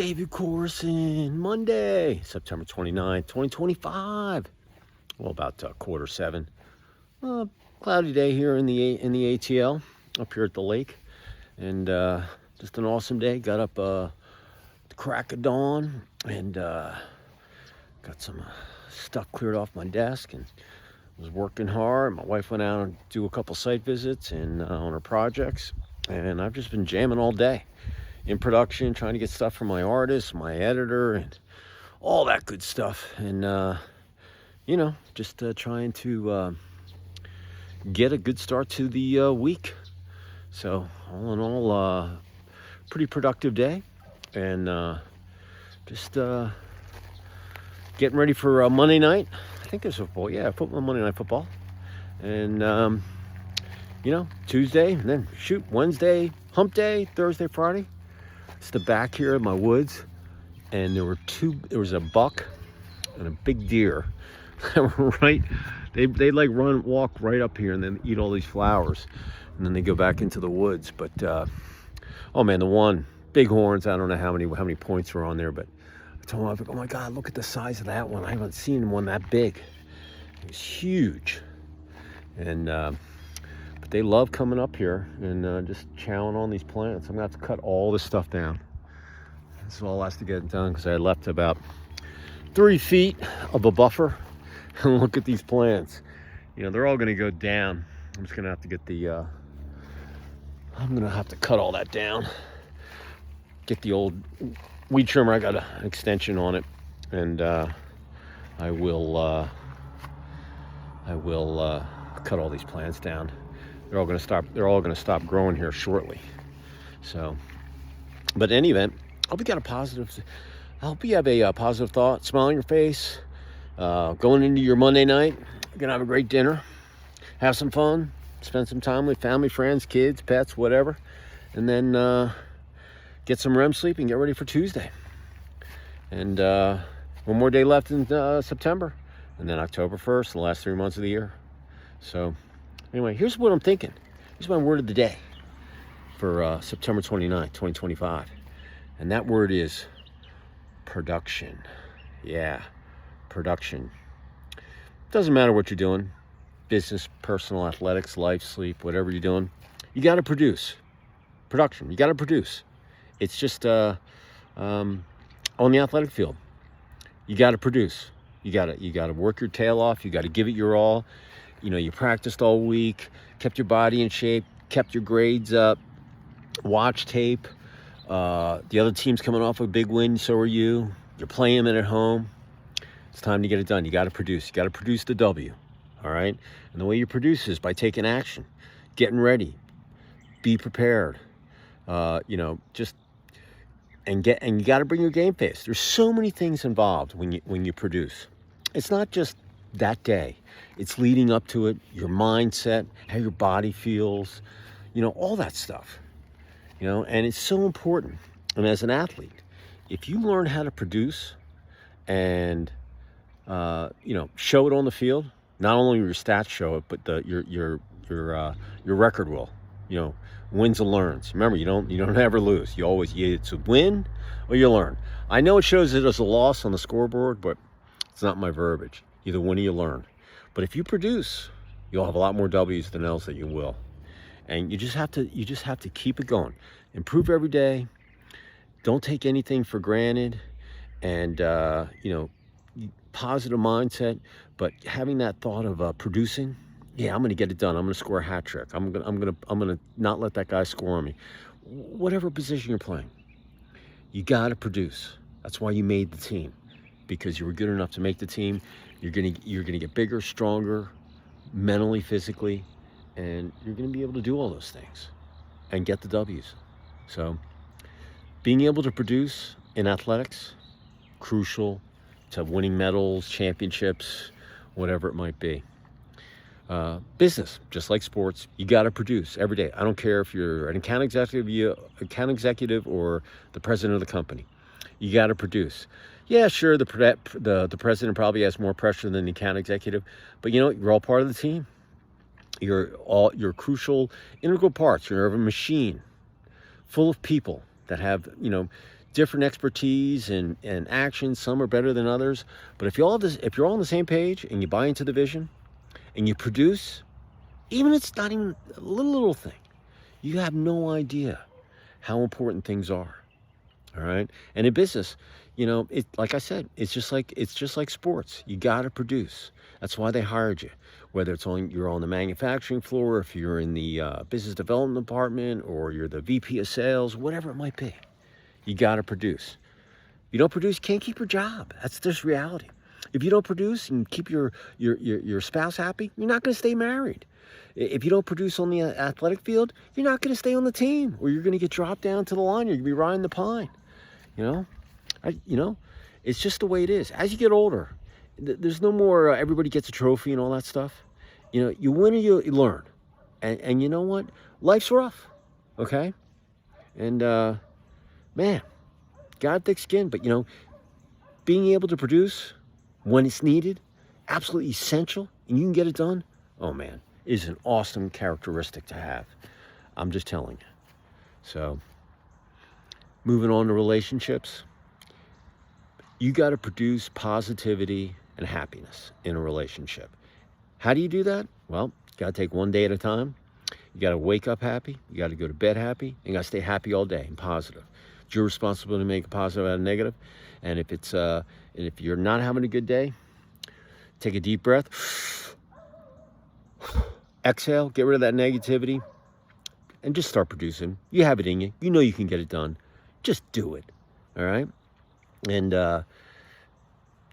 David Corson, Monday, September 29th, 2025. Well, about 6:45. Cloudy day here in the ATL, up here at the lake. And just an awesome day. Got up the crack of dawn and got some stuff cleared off my desk and was working hard. My wife went out and do a couple site visits and on her projects. And I've just been jamming all day in production, trying to get stuff from my artist, my editor, and all that good stuff. And, just trying to get a good start to the week. So, all in all, pretty productive day. And just getting ready for Monday night. I think there's football. Yeah, Monday Night Football. And, Tuesday, and then Wednesday, hump day, Thursday, Friday. It's the back here of my woods, and there was a buck and a big deer that were right. They like walk right up here and then eat all these flowers, and then they go back into the woods. But oh man, the one big horns. I don't know how many points were on there, but I told him, oh my God, look at the size of that one. I haven't seen one that big. It was huge, and but they love coming up here and just chowing on these plants. I'm gonna have to cut all this stuff down. This all has to get done because I left about 3 feet of a buffer. And look at these plants. They're all gonna go down. I'm just gonna have to get I'm gonna have to cut all that down. Get the old weed trimmer. I got an extension on it, and I will cut all these plants down. They're all gonna stop growing here shortly. So, but in any event, I hope you have a positive thought, smile on your face, going into your Monday night. You're gonna have a great dinner, have some fun, spend some time with family, friends, kids, pets, whatever, and then get some REM sleep and get ready for Tuesday. And one more day left in September, and then October 1st, the last 3 months of the year. So anyway, here's what I'm thinking. Here's my word of the day for September 29th, 2025. And that word is production. Yeah, production. Doesn't matter what you're doing. Business, personal, athletics, life, sleep, whatever you're doing. You got to produce. Production. You got to produce. It's just on the athletic field. You got to produce. You got to work your tail off. You got to give it your all. You practiced all week, kept your body in shape, kept your grades up, watched tape. The other team's coming off a big win, so are you. You're playing it at home. It's time to get it done. You got to produce. You got to produce the W, all right? And the way you produce is by taking action, getting ready, be prepared. And you got to bring your game face. There's so many things involved when you produce. It's not just that day. It's leading up to it, your mindset, how your body feels, all that stuff, and it's so important. And as an athlete, if you learn how to produce and, show it on the field, not only your stats show it, but your record will, wins and learns. Remember, you don't ever lose. It's a win or you learn. I know it shows it as a loss on the scoreboard, but it's not my verbiage. Either win or you learn. But if you produce, you'll have a lot more W's than L's that you will. And you just have to keep it going. Improve every day. Don't take anything for granted. And positive mindset. But having that thought of producing, yeah, I'm gonna get it done. I'm gonna score a hat trick. I'm gonna not let that guy score on me. Whatever position you're playing, you gotta produce. That's why you made the team. Because you were good enough to make the team. You're gonna get bigger, stronger, mentally, physically, and you're gonna be able to do all those things and get the W's. So being able to produce in athletics, crucial to winning medals, championships, whatever it might be. Business, just like sports, you gotta produce every day. I don't care if you're an account executive or the president of the company. You gotta produce. Yeah, sure, the president probably has more pressure than the account executive, but you're all part of the team. You're crucial, integral parts. You're a machine full of people that have, different expertise and actions. Some are better than others. But if you're all on the same page and you buy into the vision and you produce, even if it's not even a little thing, you have no idea how important things are. All right. And in business, it, like I said, it's just like sports. You got to produce. That's why they hired you. Whether you're on the manufacturing floor, if you're in the business development department, or you're the VP of sales, whatever it might be, you got to produce. If you don't produce, you can't keep your job. That's just reality. If you don't produce and keep your spouse happy, you're not going to stay married. If you don't produce on the athletic field, you're not going to stay on the team, or you're going to get dropped down to the line. You're going to be riding the pine. It's just the way it is. As you get older, there's no more everybody gets a trophy and all that stuff. You win or you learn. And you know what? Life's rough, okay? And, man, got a thick skin. But, being able to produce when it's needed, absolutely essential, and you can get it done, oh, man, is an awesome characteristic to have. I'm just telling you. So, moving on to relationships, you got to produce positivity and happiness in a relationship. How do you do that? Well, you got to take one day at a time. You got to wake up happy. You got to go to bed happy. And you got to stay happy all day and positive. It's your responsibility to make a positive out of negative. And if you're not having a good day, take a deep breath. Exhale, get rid of that negativity, and just start producing. You have it in you. You know you can get it done. Just do it, all right? And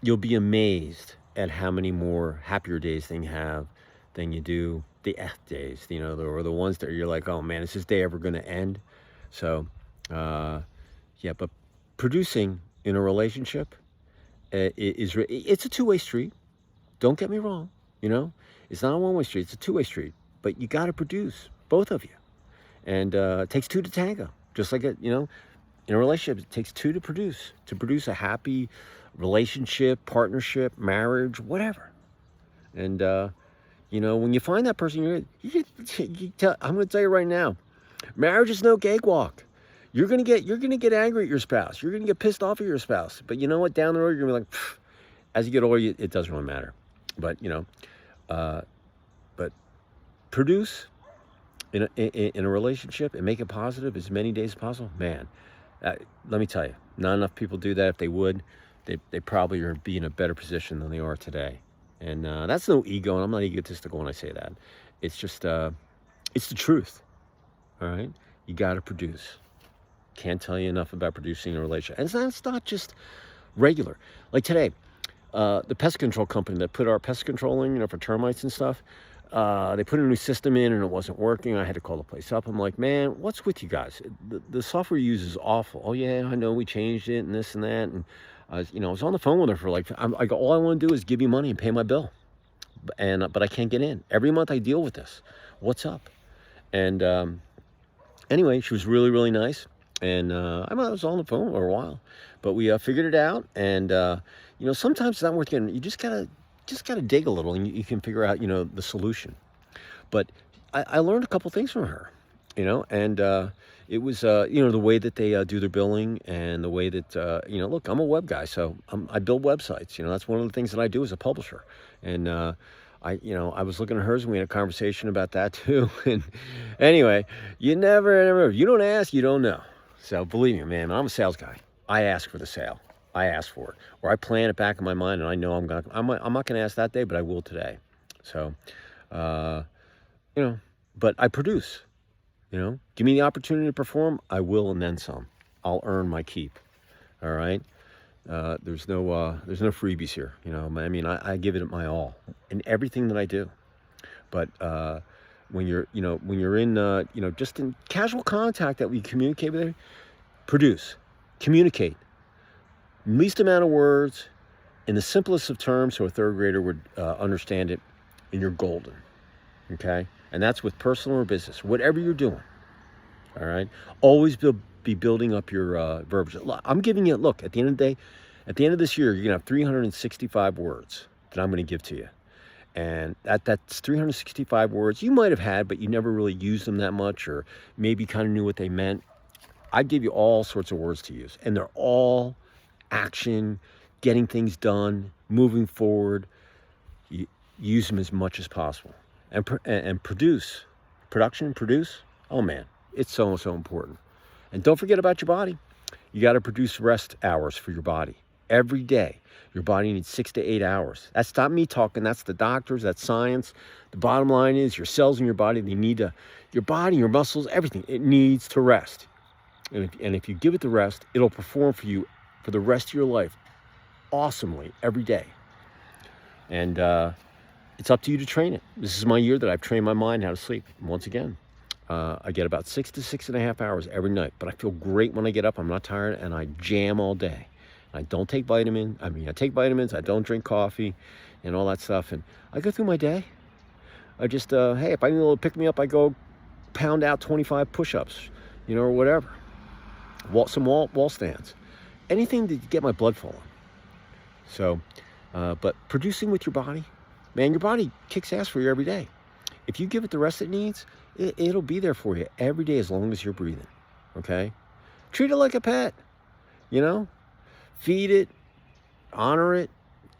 you'll be amazed at how many more happier days you have than you do the F days, or the ones that you're like, oh man, is this day ever going to end? So, but producing in a relationship it's a two-way street. Don't get me wrong, it's not a one-way street, it's a two-way street, but you got to produce, both of you. And it takes two to tango, just like in a relationship, it takes two to produce a happy relationship, partnership, marriage, whatever. And, when you find that person, I'm going to tell you right now, marriage is no cakewalk. You're going to get angry at your spouse. You're going to get pissed off at your spouse. But you know what? Down the road, you're going to be like, as you get older, it doesn't really matter. But, but produce in a relationship and make it positive as many days as possible. Man, let me tell you, not enough people do that. If they would, they probably would be in a better position than they are today. And that's no ego, and I'm not egotistical when I say that. It's just, it's the truth, all right? You got to produce. Can't tell you enough about producing a relationship. And it's not just regular. Like today, the pest control company that put our pest control in, for termites and stuff, they put a new system in and it wasn't working. I had to call the place up. I'm like, man, what's with you guys? The software you use is awful. Oh yeah, I know, we changed it and this and that. And I was on the phone with her for all I want to do is give you money and pay my bill. But I can't get in. Every month I deal with this. What's up? And anyway, she was really, really nice. And I was on the phone for a while, but we figured it out. And sometimes it's not worth getting. You just gotta dig a little, and you can figure out the solution. But I learned a couple things from her, and it was the way that they do their billing, and the way that look, I'm a web guy, so I build websites. That's one of the things that I do as a publisher. And I was looking at hers, and we had a conversation about that too. And anyway, you don't ask, you don't know. So believe me, man, I'm a sales guy. I ask for the sale. I ask for it, or I plan it back in my mind, and I know I'm not gonna ask that day, but I will today. So, but I produce. Give me the opportunity to perform, I will, and then some. I'll earn my keep. All right. There's no freebies here. I give it my all in everything that I do. But when you're in just in casual contact that we communicate with, produce, communicate. Least amount of words, in the simplest of terms, so a third grader would understand it, and you're golden. Okay, and that's with personal or business, whatever you're doing. All right, always be building up your verbiage. I'm giving you, look, at the end of the day, at the end of this year, you're gonna have 365 words that I'm gonna give to you. And that's 365 words you might have had, but you never really used them that much, or maybe kind of knew what they meant. I give you all sorts of words to use, and they're all action, getting things done, moving forward. You use them as much as possible, and produce. Oh man, it's so important. And don't forget about your body. You got to produce rest hours for your body every day. Your body needs 6 to 8 hours. That's not me talking. That's the doctors. That's science. The bottom line is your cells in your body, they need to, your body, your muscles, everything, it needs to rest. And if you give it the rest, it'll perform for you for the rest of your life awesomely every day. And it's up to you to train it. This is my year that I've trained my mind how to sleep. And once again, I get about 6 to 6.5 hours every night, but I feel great when I get up. I'm not tired, and I jam all day. I don't take vitamins. I take vitamins. I don't drink coffee and all that stuff. And I go through my day. I just, hey, if I need a little pick me up, I go pound out 25 push-ups, or whatever. Some wall stands. Anything to get my blood flowing. So, but producing with your body, man, your body kicks ass for you every day. If you give it the rest it needs, it'll be there for you every day as long as you're breathing, okay? Treat it like a pet, Feed it, honor it,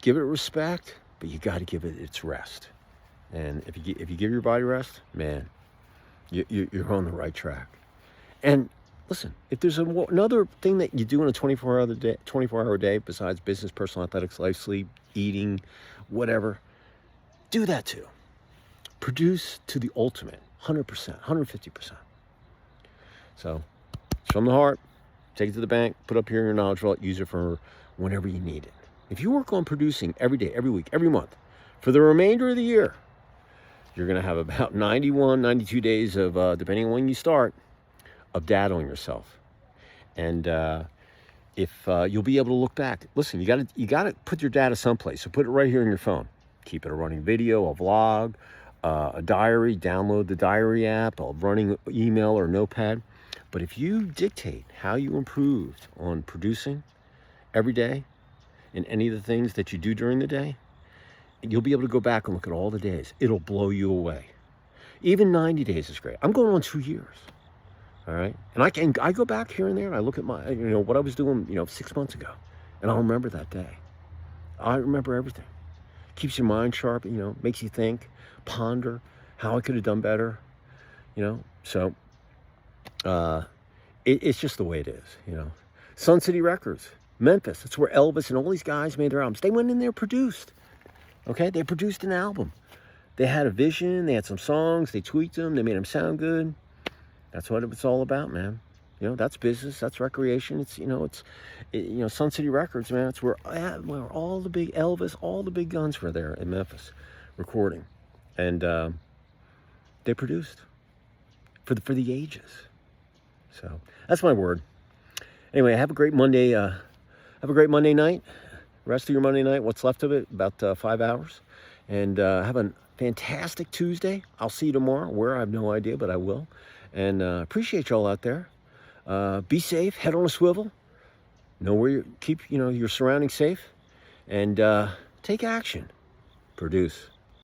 give it respect, but you got to give it its rest. And if you give your body rest, man, you're on the right track. And listen, if there's another thing that you do in a 24-hour day besides business, personal athletics, life, sleep, eating, whatever, do that too. Produce to the ultimate, 100%, 150%. So, it's from the heart. Take it to the bank, put up here in your knowledge vault, use it for whenever you need it. If you work on producing every day, every week, every month, for the remainder of the year, you're going to have about 91, 92 days of, depending on when you start, of data on yourself. And if you'll be able to look back. Listen, you got to put your data someplace. So put it right here in your phone. Keep it a running video, a vlog, a diary. Download the diary app, a running email or notepad. But if you dictate how you improved on producing every day in any of the things that you do during the day, you'll be able to go back and look at all the days. It'll blow you away. Even 90 days is great. I'm going on 2 years. All right. And I go back here and there and I look at my, what I was doing, 6 months ago. And I'll remember that day. I remember everything. Keeps your mind sharp, makes you think, ponder how I could have done better, So it's just the way it is, Sun City Records, Memphis. That's where Elvis and all these guys made their albums. They went in there, produced. Okay, they produced an album. They had a vision. They had some songs. They tweaked them. They made them sound good. That's what it's all about, man. That's business. That's recreation. It's Sun City Records, man. It's where all the big Elvis, all the big guns were there in Memphis, recording, and they produced for the ages. So that's my word. Anyway, have a great Monday. Have a great Monday night. Rest of your Monday night, what's left of it, about 5 hours. And have a fantastic Tuesday. I'll see you tomorrow. Where, I have no idea, but I will. And appreciate y'all out there. Be safe. Head on a swivel. Know where keep your surroundings safe. And take action. Produce.